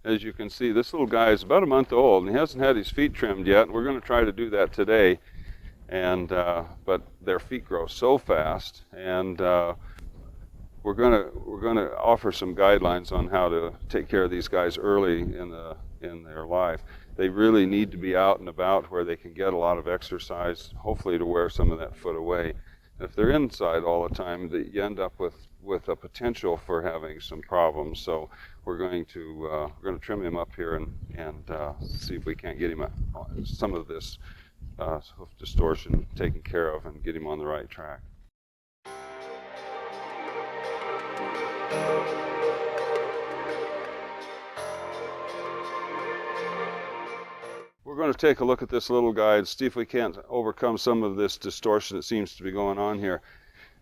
As you can see, this little guy is about a month old, and he hasn't had his feet trimmed yet. And we're going to try to do that today. And but their feet grow so fast, and we're gonna offer some guidelines on how to take care of these guys early in their life. They really need to be out and about where they can get a lot of exercise, hopefully to wear some of that foot away. And if they're inside all the time, you end up with a potential for having some problems. So we're going to trim him up here and see if we can't get him some of this hoof distortion taken care of and get him on the right track. We're going to take a look at this little guy and see if we can't overcome some of this distortion that seems to be going on here.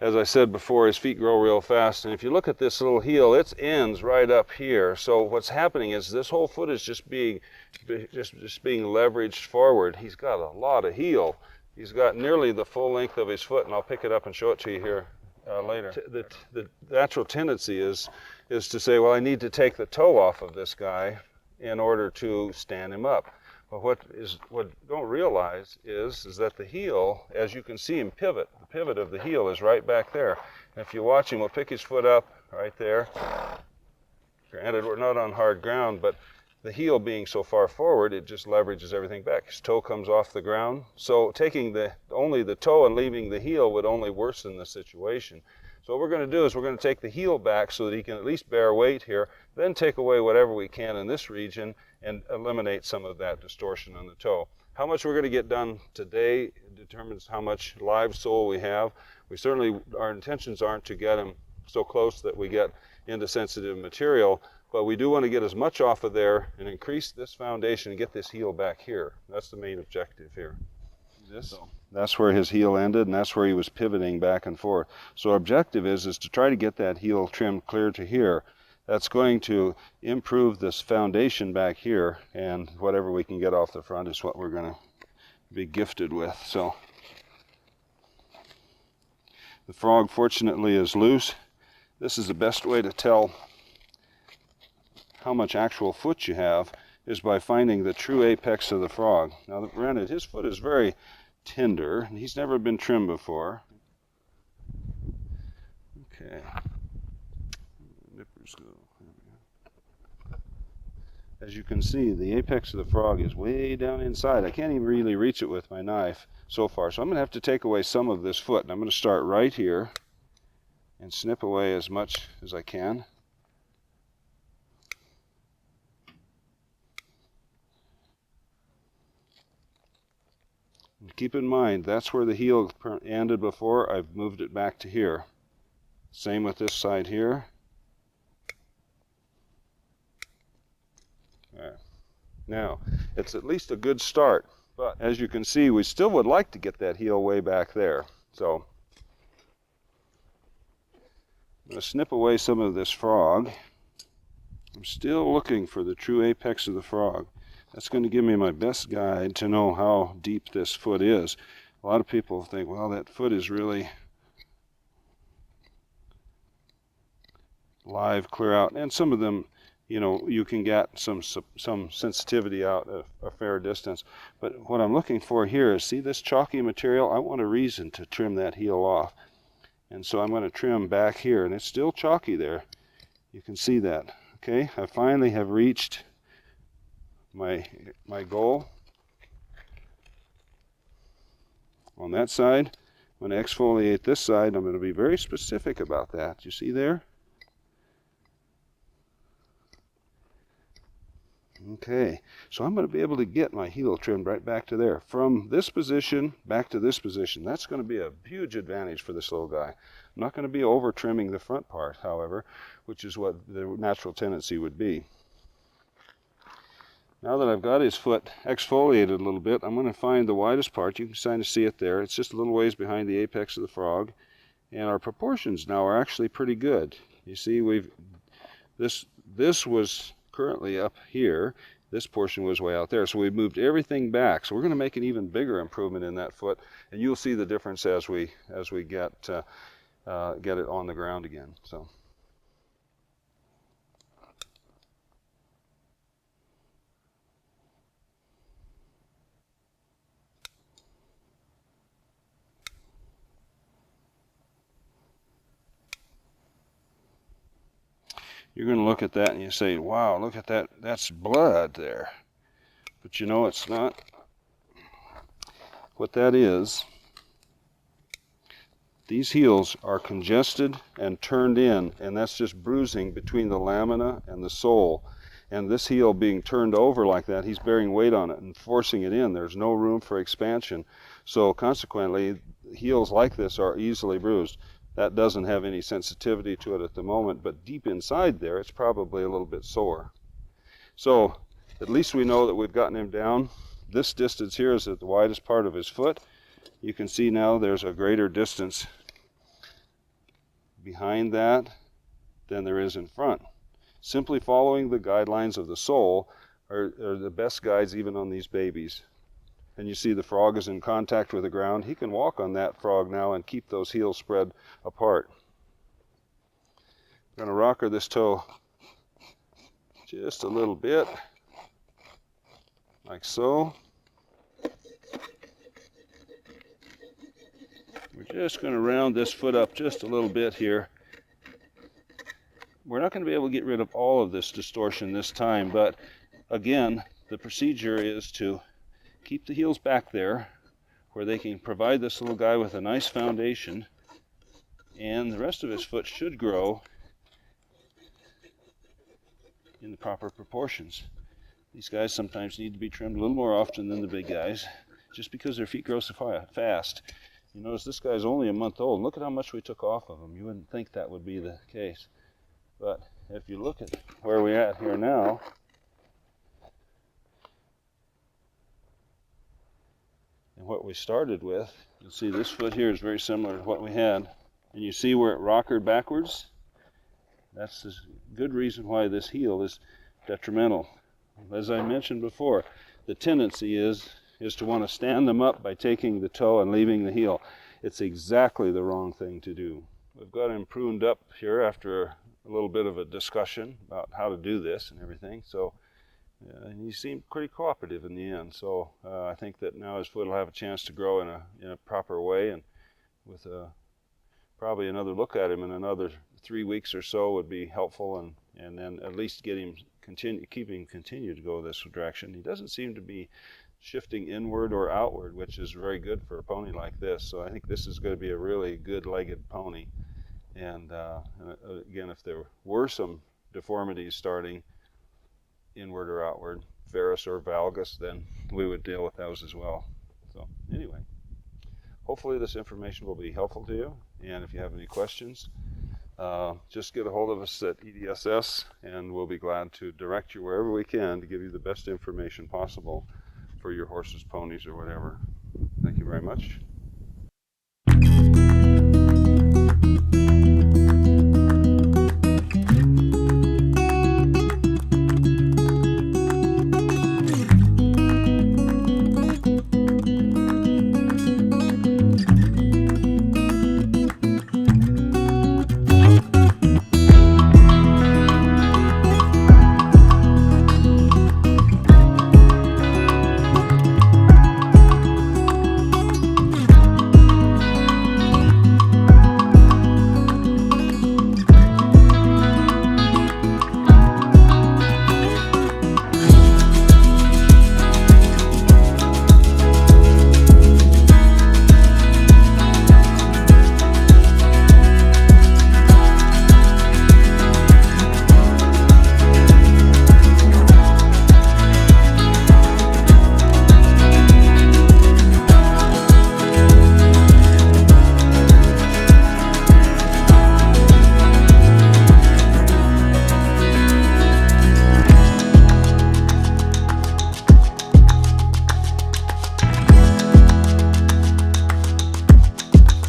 As I said before, his feet grow real fast, and if you look at this little heel, its ends right up here. So what's happening is this whole foot is just being leveraged forward. He's got a lot of heel. He's got nearly the full length of his foot, and I'll pick it up and show it to you here later. The natural tendency is to say, well, I need to take the toe off of this guy in order to stand him up. But what don't realize is that the heel, as you can see him pivot, the pivot of the heel is right back there. And if you watch him, we'll pick his foot up right there. Granted, we're not on hard ground, but the heel being so far forward, it just leverages everything back. His toe comes off the ground. So taking only the toe and leaving the heel would only worsen the situation. So what we're going to do is we're going to take the heel back so that he can at least bear weight here, then take away whatever we can in this region and eliminate some of that distortion on the toe. How much we're going to get done today determines how much live sole we have. Our intentions aren't to get him so close that we get into sensitive material, but we do want to get as much off of there and increase this foundation and get this heel back here. That's the main objective here. That's where his heel ended, and that's where he was pivoting back and forth. So our objective is to try to get that heel trimmed clear to here. That's going to improve this foundation back here, and whatever we can get off the front is what we're going to be gifted with. So the frog, fortunately, is loose. This is the best way to tell how much actual foot you have, is by finding the true apex of the frog. Now, granted, his foot is very tender, and he's never been trimmed before. Okay. Nippers go. As you can see, the apex of the frog is way down inside. I can't even really reach it with my knife so far, so I'm going to have to take away some of this foot. And I'm going to start right here and snip away as much as I can. And keep in mind, that's where the heel ended before. I've moved it back to here. Same with this side here. Now, it's at least a good start, but as you can see, we still would like to get that heel way back there. So I'm going to snip away some of this frog. I'm still looking for the true apex of the frog. That's going to give me my best guide to know how deep this foot is. A lot of people think, well, that foot is really live, clear out, and some of them, you know, you can get some sensitivity out a fair distance. But what I'm looking for here is, see this chalky material? I want a reason to trim that heel off. And so I'm going to trim back here, and it's still chalky there. You can see that. Okay, I finally have reached my goal. On that side, I'm going to exfoliate this side. I'm going to be very specific about that. You see there? Okay, so I'm going to be able to get my heel trimmed right back to there. From this position back to this position. That's going to be a huge advantage for this little guy. I'm not going to be over trimming the front part, however, which is what the natural tendency would be. Now that I've got his foot exfoliated a little bit, I'm going to find the widest part. You can kind of see it there. It's just a little ways behind the apex of the frog. And our proportions now are actually pretty good. You see, this was currently up here. This portion was way out there. So we moved everything back. So we're going to make an even bigger improvement in that foot. And you'll see the difference as we get it on the ground again. So. you're going to look at that and you say, wow, look at that, that's blood there. But you know it's not. What that is, these heels are congested and turned in, and that's just bruising between the lamina and the sole. And this heel being turned over like that, he's bearing weight on it and forcing it in. There's no room for expansion. So consequently, heels like this are easily bruised. That doesn't have any sensitivity to it at the moment, but deep inside there, it's probably a little bit sore. So at least we know that we've gotten him down. This distance here is at the widest part of his foot. You can see now there's a greater distance behind that than there is in front. Simply following the guidelines of the sole are the best guides even on these babies. And you see the frog is in contact with the ground. He can walk on that frog now and keep those heels spread apart. I'm going to rocker this toe just a little bit, like so. We're just going to round this foot up just a little bit here. We're not going to be able to get rid of all of this distortion this time, but again, the procedure is to keep the heels back there where they can provide this little guy with a nice foundation, and the rest of his foot should grow in the proper proportions. These guys sometimes need to be trimmed a little more often than the big guys, just because their feet grow so fast. You notice this guy's only a month old. Look at how much we took off of him. You wouldn't think that would be the case. But if you look at where we're at here now, and what we started with, you'll see this foot here is very similar to what we had. And you see where it rockered backwards? That's the good reason why this heel is detrimental. As I mentioned before, the tendency is to want to stand them up by taking the toe and leaving the heel. It's exactly the wrong thing to do. We've got him pruned up here after a little bit of a discussion about how to do this and everything. So and he seemed pretty cooperative in the end. So I think that now his foot will have a chance to grow in a proper way, and with probably another look at him in another 3 weeks or so would be helpful, and then at least get him continue to go this direction. He doesn't seem to be shifting inward or outward, which is very good for a pony like this. So I think this is going to be a really good-legged pony. And again, if there were some deformities starting inward or outward, varus or valgus, then we would deal with those as well. So anyway, hopefully this information will be helpful to you. And if you have any questions, just get a hold of us at EDSS, and we'll be glad to direct you wherever we can to give you the best information possible for your horses, ponies, or whatever. Thank you very much.